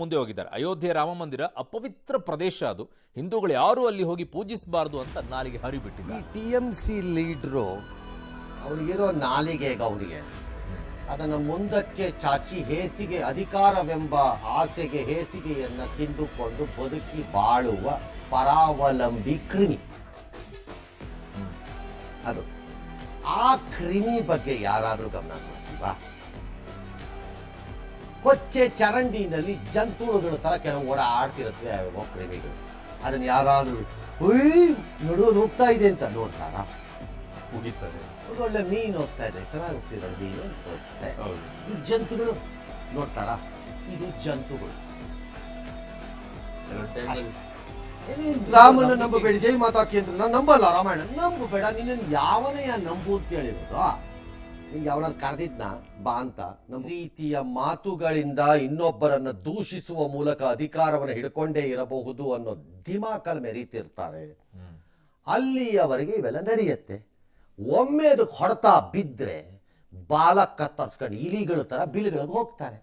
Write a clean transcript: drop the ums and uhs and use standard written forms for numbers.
ಮುಂದೆ ಹೋಗಿದ್ದಾರೆ. ಅಯೋಧ್ಯೆ ರಾಮ ಮಂದಿರ ಅಪವಿತ್ರ ಪ್ರದೇಶ, ಅದು ಹಿಂದೂಗಳು ಯಾರು ಅಲ್ಲಿ ಹೋಗಿ ಪೂಜಿಸಬಾರದು ಅಂತ ನಾಲಿಗೆ ಹರಿಬಿಟ್ಟಿದ್ದಾರೆ. ಈ TMC ಲೀಡ್ರು ಅವನಿಗಿರೋ ನಾಲಿಗೆಗೆ ಅವನಿಗೆ ಅದನ್ನು ಮುಂದಕ್ಕೆ ಚಾಚಿ ಹೇಸಿಗೆ ಅಧಿಕಾರವೆಂಬ ಆಸೆಗೆ ಹೇಸಿಗೆಯನ್ನು ತಿಂದುಕೊಂಡು ಬದುಕಿ ಬಾಳುವ ಪರಾವಲಂಬಿ ಕ್ರಿಮಿ ಅದು. ಆ ಕ್ರಿಮಿ ಬಗ್ಗೆ ಯಾರಾದರೂ ಗಮನ ಕೊಡ್ತೀವಾ? ಕೊಚ್ಚೆ ಚರಂಡಿನಲ್ಲಿ ಜಂತುಳುಗಳ ತರ ಕೆಲವು ಓಡಾಡ್ತಿರುತ್ತವೆ ಅವು ಕ್ರಿಮಿಗಳು. ಅದನ್ನ ಯಾರಾದರೂ ನೋಡೋದು ಹೋಗ್ತಾ ಇದೆ ಅಂತ ನೋಡ್ತಾರ? ಮುಗಿತಾರೆ. ಒಳ್ಳೆ ಮೀನು ಹೋಗ್ತಾ ಇದೆ, ಚೆನ್ನಾಗಿ ಹೋಗ್ತಿರೋ ಮೀನು ಹೋಗ್ತಾ. ಈ ಜಂತುಗಳು ನೋಡ್ತಾರ? ಇದು ಜಂತುಗಳು. ರಾಮನ ನಂಬಬೇಡಿ, ಜೈ ಮಾತಾ ಕೇಂದ್ರ. ನಾನು ನಂಬಲ್ಲ ರಾಮಾಯಣ. ನಂಬಬೇಡ, ನಿನ್ನ ಯಾವನೇ ನಂಬು ಅಂತ ಹೇಳಿರೋದು. ನಿಂಗೆ ಯಾವನಾರು ಕರೆದಿದ್ನ ಬಾ ಅಂತ. ನಮ್ಮ ರೀತಿಯ ಮಾತುಗಳಿಂದ ಇನ್ನೊಬ್ಬರನ್ನ ದೂಷಿಸುವ ಮೂಲಕ ಅಧಿಕಾರವನ್ನು ಹಿಡ್ಕೊಂಡೇ ಇರಬಹುದು ಅನ್ನೋ ದಿಮಾಕಲ್ಲಿ ಮೆರೀತಿರ್ತಾರೆ. ಅಲ್ಲಿಯವರೆಗೆ ಇವೆಲ್ಲ ನಡೆಯುತ್ತೆ. ಒಮ್ಮೆ ಅದಕ್ಕೆ ಹೊಡೆತ ಬಿದ್ದರೆ ಬಾಲ ಕತ್ತರಿಸ್ಕೊಂಡು ಇಲಿಗಳ ತರ ಬಿಲ್ಗಳಿಗೆ ಹೋಗ್ತಾರೆ.